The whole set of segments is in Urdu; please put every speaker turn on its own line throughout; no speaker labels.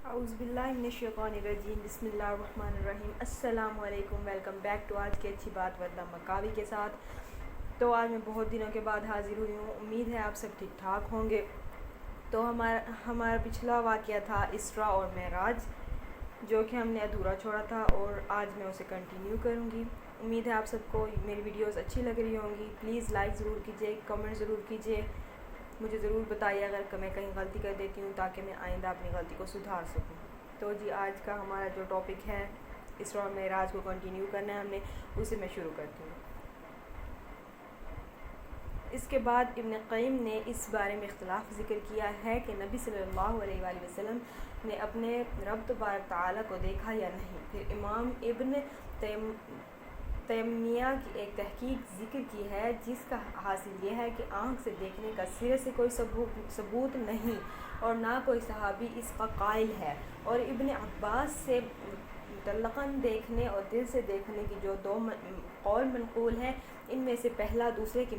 اعوذ باللہ من الشیطان الرجیم بسم اللہ الرحمن الرحیم السلام علیکم، ویلکم بیک ٹو آج کی اچھی بات ورنہ مکاوی کے ساتھ۔ تو آج میں بہت دنوں کے بعد حاضر ہوئی ہوں، امید ہے آپ سب ٹھیک ٹھاک ہوں گے۔ تو ہمارا پچھلا واقعہ تھا اسرا اور معراج، جو کہ ہم نے ادھورا چھوڑا تھا اور آج میں اسے کنٹینیو کروں گی۔ امید ہے آپ سب کو میری ویڈیوز اچھی لگ رہی ہوں گی۔ پلیز لائک ضرور کیجیے، کمنٹ ضرور کیجیے، مجھے ضرور بتائیے اگر میں کہیں غلطی کر دیتی ہوں تاکہ میں آئندہ اپنی غلطی کو سدھار سکوں۔ تو جی آج کا ہمارا جو ٹاپک ہے اسرا اور معراج کو کنٹینیو کرنا ہے ہم نے، اسے میں شروع کرتی ہوں۔ اس کے بعد ابن قیم نے اس بارے میں اختلاف ذکر کیا ہے کہ نبی صلی اللہ علیہ وآلہ وسلم نے اپنے رب تبارک تعالیٰ کو دیکھا یا نہیں۔ پھر امام ابن تیمیہ کی ایک تحقیق ذکر کی ہے جس کا حاصل یہ ہے کہ آنکھ سے دیکھنے کا سرے سے کوئی ثبوت نہیں اور نہ کوئی صحابی اس کا قائل ہے، اور ابن عباس سے مطلقاً دیکھنے اور دل سے دیکھنے کی جو دو قول منقول ہیں، ان میں سے پہلا دوسرے کے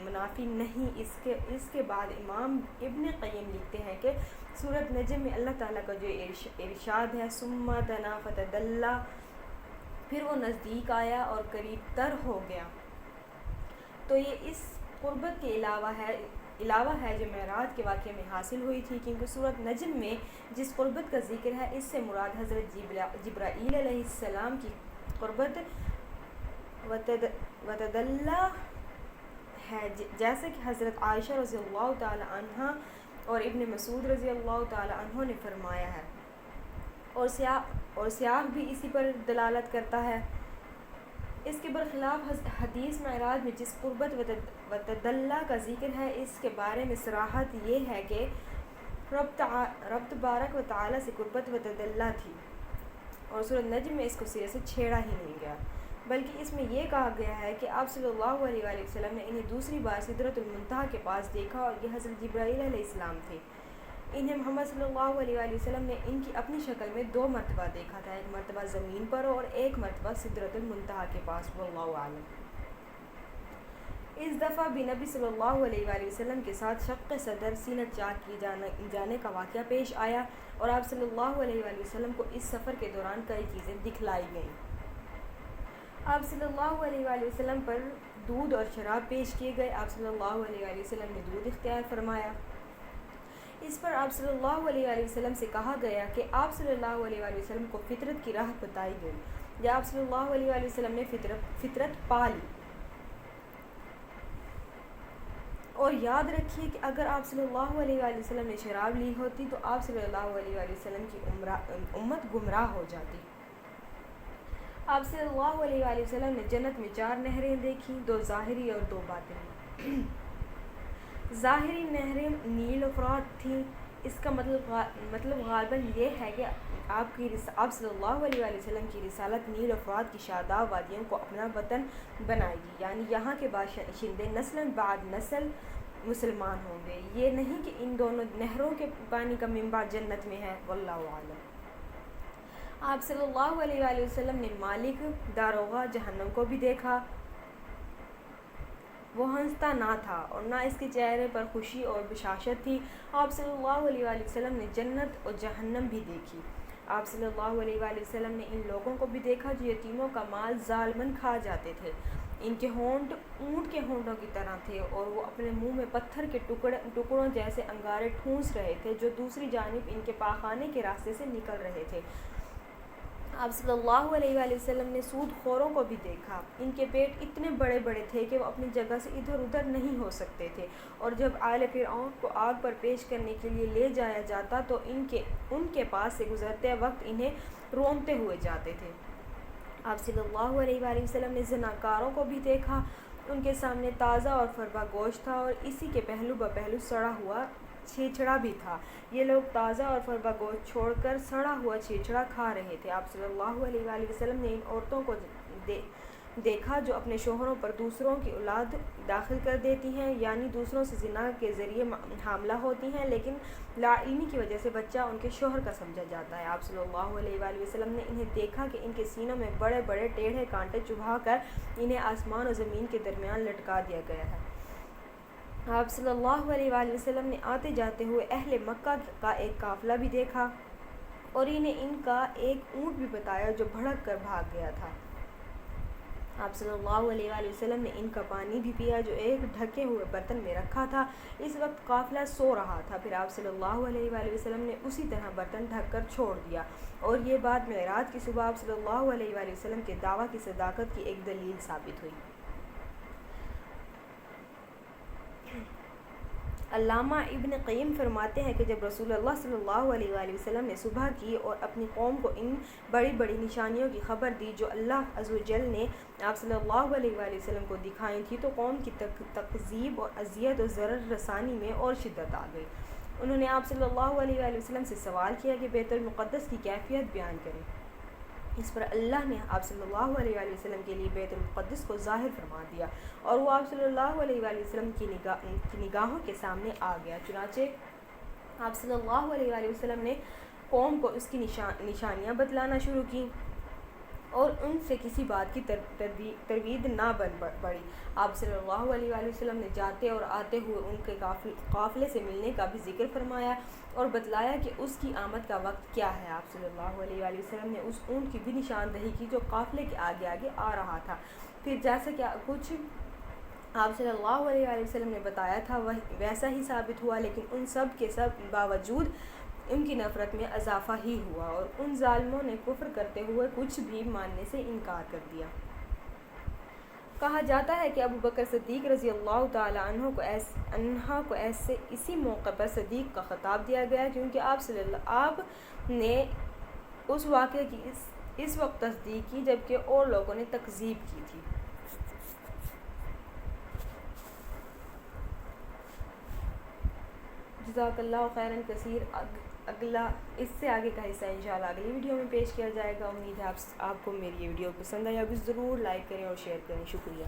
منافی نہیں۔ اس کے بعد امام ابن قیم لکھتے ہیں کہ سورۃ نجم میں اللہ تعالیٰ کا جو ارشاد ہے ثم دنا فتدلی، پھر وہ نزدیک آیا اور قریب تر ہو گیا، تو یہ اس قربت کے علاوہ ہے جو معراج کے واقعے میں حاصل ہوئی تھی، کیونکہ سورۃ نجم میں جس قربت کا ذکر ہے اس سے مراد حضرت جبرائیل علیہ السلام کی قربت وتدلی ہے، جیسے کہ حضرت عائشہ رضی اللہ تعالی عنہ اور ابن مسعود رضی اللہ تعالی عنہ نے فرمایا ہے، اور سیاق بھی اسی پر دلالت کرتا ہے۔ اس کے برخلاف حدیث معراج میں جس قربت وتدلی کا ذکر ہے اس کے بارے میں صراحت یہ ہے کہ رب تبارک و تعالیٰ سے قربت وتدلی تھی، اور سورۃ نجم میں اس کو سرے سے چھیڑا ہی نہیں گیا، بلکہ اس میں یہ کہا گیا ہے کہ آپ صلی اللہ علیہ وآلہ وسلم نے انہیں دوسری بار سدرۃ المنتہا کے پاس دیکھا، اور یہ حضرت جبرائیل علیہ السلام تھے۔ انہیں محمد صلی اللہ علیہ وآلہ وسلم نے ان کی اپنی شکل میں 2 مرتبہ دیکھا تھا، ایک مرتبہ زمین پر اور ایک مرتبہ سدرۃ المنتہا کے پاس، واللہ اعلم۔ اس دفعہ بھی نبی صلی اللہ علیہ وآلہ وسلم کے ساتھ شق صدر سینہ چاک کیے جانے کا واقعہ پیش آیا، اور آپ صلی اللہ علیہ وآلہ وسلم کو اس سفر کے دوران کئی چیزیں دکھلائی گئیں۔ آپ صلی اللہ علیہ وآلہ وسلم پر دودھ اور شراب پیش کیے گئے۔ آپ صلی اللہ علیہ وآلہ وسلم نے دودھ اختیار فرمایا۔ اس پر آپ صلی اللہ علیہ وآلہ وسلم سے کہا گیا کہ آپ صلی اللہ علیہ وآلہ وسلم کو فطرت کی راہ بتائی گئی، یا آپ صلی اللہ علیہ وآلہ وسلم نے فطرت پا لی۔ اور یاد رکھیے کہ اگر آپ صلی اللہ علیہ وآلہ وسلم نے شراب لی ہوتی تو آپ صلی اللہ علیہ وآلہ وسلم کی امت گمراہ ہو جاتی۔ آپ صلی اللہ علیہ وآلہ وسلم نے جنت میں 4 نہریں دیکھیں، 2 ظاہری اور 2 باطنی۔ ظاہری نہریں نیل و فرات تھیں۔ اس کا مطلب غالباً یہ ہے کہ آپ صلی اللہ علیہ وآلہ وسلم کی رسالت نیل و فرات کی شاداب وادیوں کو اپنا وطن بنائے گی، یعنی یہاں کے باشندے نسلاً بعد نسل مسلمان ہوں گے۔ یہ نہیں کہ ان دونوں نہروں کے پانی کا منبع جنت میں ہے، واللہ اعلم۔ آپ صلی اللہ علیہ وآلہ وسلم نے مالک داروغہ جہنم کو بھی دیکھا۔ وہ ہنستا نہ تھا اور نہ اس کے چہرے پر خوشی اور بشاشت تھی۔ آپ صلی اللہ علیہ وآلہ وسلم نے جنت اور جہنم بھی دیکھی۔ آپ صلی اللہ علیہ وآلہ وسلم نے ان لوگوں کو بھی دیکھا جو یتیموں کا مال ظالماً کھا جاتے تھے۔ ان کے ہونٹ اونٹ کے ہونٹوں کی طرح تھے، اور وہ اپنے منہ میں پتھر کے ٹکڑوں جیسے انگارے ٹھونس رہے تھے جو دوسری جانب ان کے پاخانے کے راستے سے نکل رہے تھے۔ آپ صلی اللہ علیہ وآلہ وسلم نے سود خوروں کو بھی دیکھا۔ ان کے پیٹ اتنے بڑے بڑے تھے کہ وہ اپنی جگہ سے ادھر ادھر نہیں ہو سکتے تھے، اور جب آل فرعون کو آگ پر پیش کرنے کے لیے لے جایا جاتا تو ان کے پاس سے گزرتے وقت انہیں رونتے ہوئے جاتے تھے۔ آپ صلی اللہ علیہ وآلہ وسلم نے زناکاروں کو بھی دیکھا۔ ان کے سامنے تازہ اور فربا گوشت تھا، اور اسی کے پہلو بپہلو سڑا ہوا چھیچڑا بھی تھا۔ یہ لوگ تازہ اور فربا گوشت چھوڑ کر سڑا ہوا چھیچڑا کھا رہے تھے۔ آپ صلی اللہ علیہ وآلہ وسلم نے ان عورتوں کو دیکھا جو اپنے شوہروں پر دوسروں کی اولاد داخل کر دیتی ہیں، یعنی دوسروں سے زنا کے ذریعے حاملہ ہوتی ہیں، لیکن لا علمی کی وجہ سے بچہ ان کے شوہر کا سمجھا جاتا ہے۔ آپ صلی اللہ علیہ وآلہ وسلم نے انہیں دیکھا کہ ان کے سینوں میں بڑے بڑے ٹیڑھے کانٹے چبھا کر انہیں آسمان و زمین کے درمیان لٹکا دیا گیا ہے۔ آپ صلی اللہ علیہ وآلہ وسلم نے آتے جاتے ہوئے اہل مکہ کا ایک قافلہ بھی دیکھا۔ اور انہیں ان کا ایک اونٹ بھی بتایا جو بھڑک کر بھاگ گیا تھا۔ آپ صلی اللہ علیہ وآلہ وسلم نے ان کا پانی بھی پیا جو ایک ڈھکے ہوئے برتن میں رکھا تھا۔ اس وقت قافلہ سو رہا تھا، پھر آپ صلی اللہ علیہ وآلہ وسلم نے اسی طرح برتن ڈھک کر چھوڑ دیا، اور یہ بات معراج کی صبح آپ صلی اللہ علیہ وآلہ وسلم کے دعویٰ کی صداقت کی ایک دلیل ثابت ہوئی۔ علامہ ابن قیم فرماتے ہیں کہ جب رسول اللہ صلی اللہ علیہ وآلہ وسلم نے صبح کی اور اپنی قوم کو ان بڑی بڑی نشانیوں کی خبر دی جو اللہ عز و جل نے آپ صلی اللہ علیہ وآلہ وسلم کو دکھائی تھی، تو قوم کی تکذیب اور اذیت و ضرر رسانی میں اور شدت آ گئی۔ انہوں نے آپ صلی اللہ علیہ وآلہ وسلم سے سوال کیا کہ بیت المقدس کی کیفیت بیان کریں۔ اس پر اللہ نے آپ صلی اللہ علیہ وآلہ وسلم کے لیے بیت المقدس کو ظاہر فرما دیا، اور وہ آپ صلی اللہ علیہ وآلہ وسلم کی نگاہوں کے سامنے آ گیا۔ چنانچہ آپ صلی اللہ علیہ وآلہ وسلم نے قوم کو اس کی نشانیاں بتلانا شروع کی، اور ان سے کسی بات کی تردید نہ پڑی۔ آپ صلی اللہ علیہ وآلہ وسلم نے جاتے اور آتے ہوئے ان کے قافلے سے ملنے کا بھی ذکر فرمایا اور بتلایا کہ اس کی آمد کا وقت کیا ہے۔ آپ صلی اللہ علیہ وآلہ وسلم نے اس اونٹ کی بھی نشاندہی کی جو قافلے کے آگے آگے آ رہا تھا۔ پھر جیسا کہ کچھ آپ صلی اللہ علیہ وآلہ وسلم نے بتایا تھا ویسا ہی ثابت ہوا، لیکن ان سب کے باوجود ان کی نفرت میں اضافہ ہی ہوا، اور ان ظالموں نے کفر کرتے ہوئے کچھ بھی ماننے سے انکار کر دیا۔ کہا جاتا ہے کہ ابو بکر صدیق رضی اللہ تعالی عنہ کو اسی موقع پر صدیق کا خطاب دیا گیا، کیونکہ آپ نے اس واقعے کی اس وقت تصدیق کی جبکہ اور لوگوں نے تکذیب کی تھی۔ جزاک اللہ خیراً کثیر۔ اگلا اس سے آگے کا حصہ انشاءاللہ اگلی ویڈیو میں پیش کیا جائے گا۔ امید ہے آپ کو میری یہ ویڈیو پسند آئی، اب ضرور لائک کریں اور شیئر کریں۔ شکریہ۔